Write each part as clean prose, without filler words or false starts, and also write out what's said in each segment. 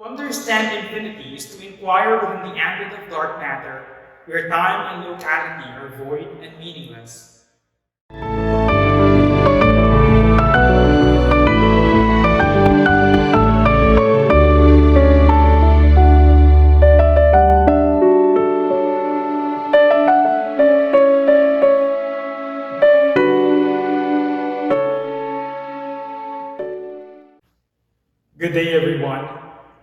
understand infinity is to inquire within the ambit of dark matter, where time and locality are void and meaningless. Good day, everyone.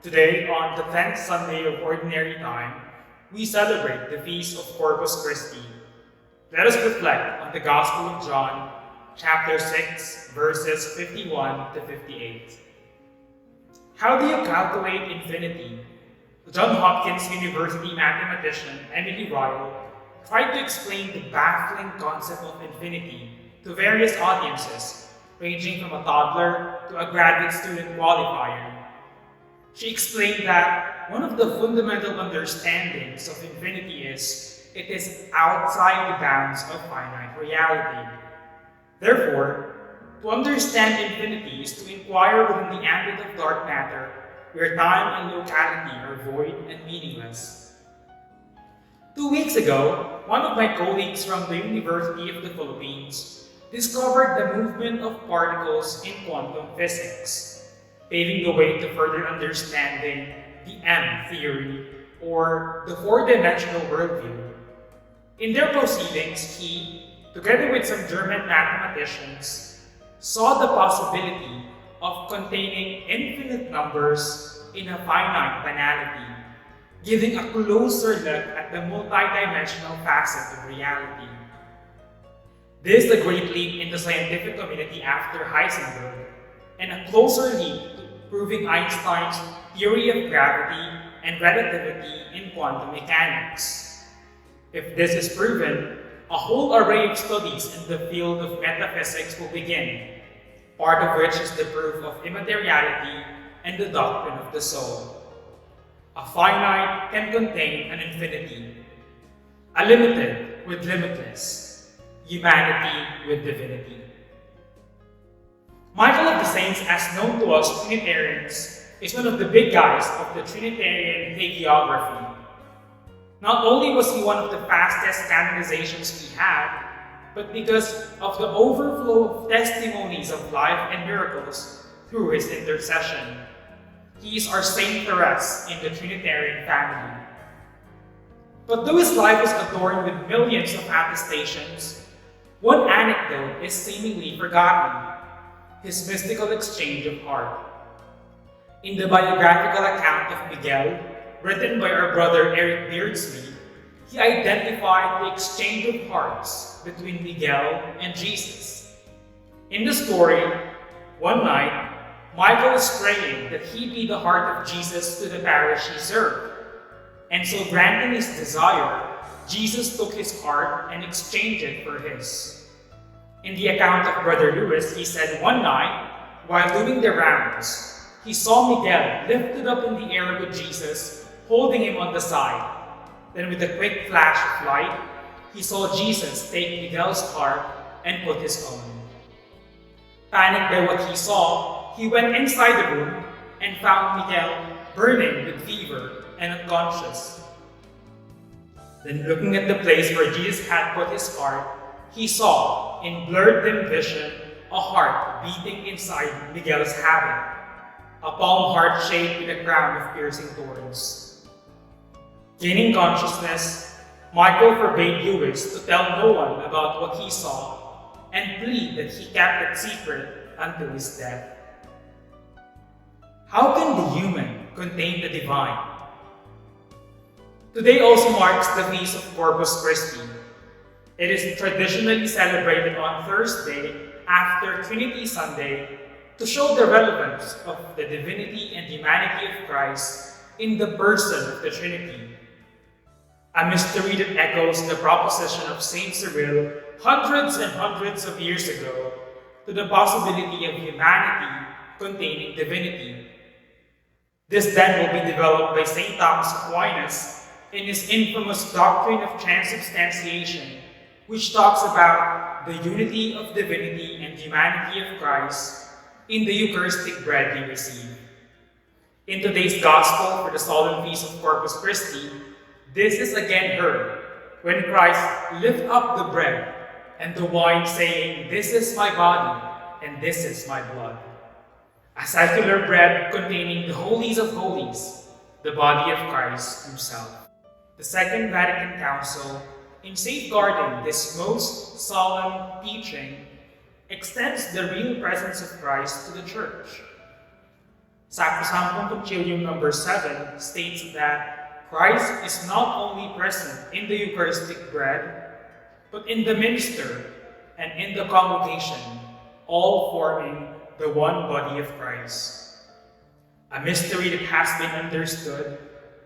Today, on the 10th Sunday of Ordinary Time, we celebrate the Feast of Corpus Christi. Let us reflect on the Gospel of John, chapter 6, verses 51 to 58. How do you calculate infinity? Johns Hopkins University mathematician Emily Ryle tried to explain the baffling concept of infinity to various audiences, ranging from a toddler to a graduate student qualifier. She explained that one of the fundamental understandings of infinity is it is outside the bounds of finite reality. Therefore, to understand infinity is to inquire within the ambit of dark matter, where time and locality are void and meaningless. 2 weeks ago, one of my colleagues from the University of the Philippines discovered the movement of particles in quantum physics, paving the way to further understanding the M theory, or the four-dimensional worldview. In their proceedings, he, together with some German mathematicians, saw the possibility of containing infinite numbers in a finite banality, giving a closer look at the multidimensional facet of reality. This is a great leap in the scientific community after Heisenberg, and a closer leap to proving Einstein's theory of gravity and relativity in quantum mechanics. If this is proven, a whole array of studies in the field of metaphysics will begin, part of which is the proof of immateriality and the doctrine of the soul. A finite can contain an infinity, a limited with limitless, humanity with divinity. Michael of the Saints, as known to us Trinitarians, is one of the big guys of the Trinitarian hagiography. Not only was he one of the fastest canonizations we had, but because of the overflow of testimonies of life and miracles through his intercession. He is our Saint Therese in the Trinitarian family. But though his life is adorned with millions of attestations, one anecdote is seemingly forgotten: his mystical exchange of heart. In the biographical account of Miguel, written by our brother Eric Beardsley, he identified the exchange of hearts between Miguel and Jesus. In the story, one night, Michael is praying that he be the heart of Jesus to the parish he served. And so, granting his desire, Jesus took his heart and exchanged it for his. In the account of Brother Lewis, he said one night, while doing the rounds, he saw Miguel lifted up in the air with Jesus, holding him on the side. Then with a quick flash of light, he saw Jesus take Miguel's heart and put his own. Panicked by what he saw, he went inside the room and found Miguel burning with fever and unconscious. Then looking at the place where Jesus had put his heart, he saw, in blurred dim vision, a heart beating inside Miguel's habit, a palm heart shaped with a crown of piercing thorns. Gaining consciousness, Michael forbade Lewis to tell no one about what he saw and plead that he kept it secret until his death. How can the human contain the divine? Today also marks the Feast of Corpus Christi. It is traditionally celebrated on Thursday after Trinity Sunday to show the relevance of the divinity and humanity of Christ in the person of the Trinity. A mystery that echoes the proposition of Saint Cyril hundreds and hundreds of years ago to the possibility of humanity containing divinity. This then will be developed by St. Thomas Aquinas in his infamous doctrine of transubstantiation, which talks about the unity of divinity and humanity of Christ in the Eucharistic bread we receive. In today's Gospel for the solemn feast of Corpus Christi, this is again heard when Christ lifts up the bread and the wine, saying, "This is my body and this is my blood." A circular bread containing the holies of holies, the body of Christ himself. The Second Vatican Council, in safeguarding this most solemn teaching, extends the real presence of Christ to the Church. Sacrosanctum Concilium number 7 states that Christ is not only present in the Eucharistic bread, but in the minister and in the congregation, all forming the one body of Christ. A mystery that has been understood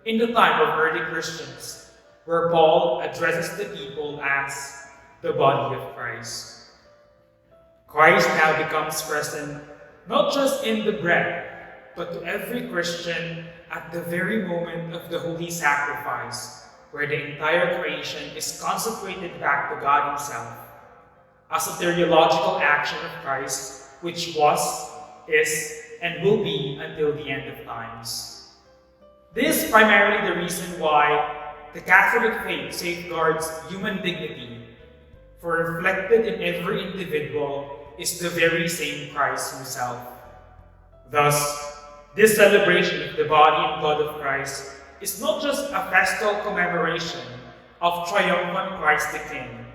in the time of early Christians, where Paul addresses the people as the body of Christ. Christ now becomes present not just in the bread, but to every Christian at the very moment of the holy sacrifice, where the entire creation is consecrated back to God himself, a soteriological action of Christ, which was, is, and will be until the end of times. This is primarily the reason why the Catholic faith safeguards human dignity, for reflected in every individual is the very same Christ himself. Thus, this celebration of the body and blood of Christ is not just a festal commemoration of triumphant Christ the King,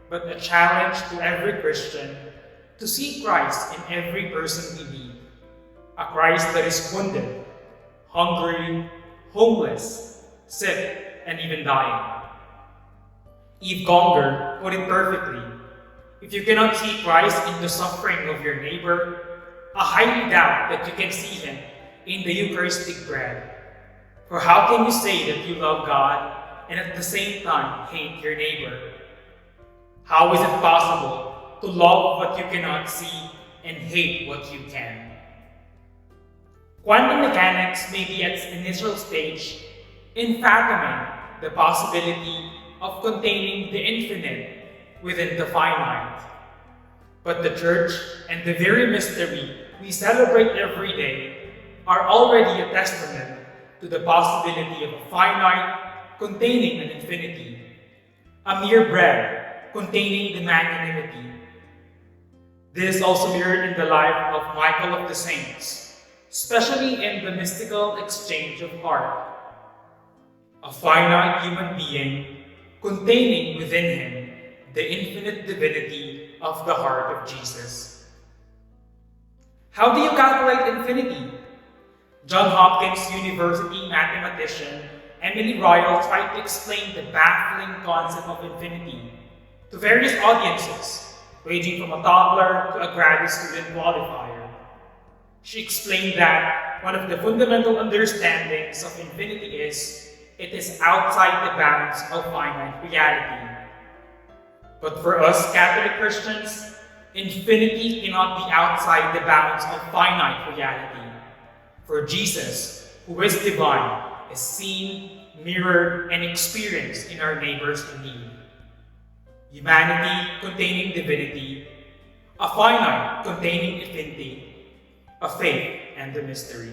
but a challenge to every Christian to see Christ in every person we meet. A Christ that is wounded, hungry, homeless, sick, and even dying. Eve Gonger put it perfectly. If you cannot see Christ in the suffering of your neighbor, I highly doubt that you can see him in the Eucharistic bread. For how can you say that you love God and at the same time hate your neighbor? How is it possible to love what you cannot see and hate what you can? Quantum mechanics may be at its initial stage in fathoming the possibility of containing the infinite within the finite. But the Church and the very mystery we celebrate every day are already a testament to the possibility of a finite containing an infinity, a mere bread containing the magnanimity. This is also mirrored in the life of Michael of the Saints, especially in the mystical exchange of heart. A finite human being containing within him the infinite divinity of the heart of Jesus. How do you calculate infinity? Johns Hopkins University mathematician Emily Royal tried to explain the baffling concept of infinity to various audiences, ranging from a toddler to a graduate student qualifier. She explained that one of the fundamental understandings of infinity is it is outside the bounds of finite reality. But for us Catholic Christians, infinity cannot be outside the bounds of finite reality. For Jesus, who is divine, is seen, mirrored, and experienced in our neighbors in need. Humanity containing divinity, a finite containing infinity, a faith and the mystery.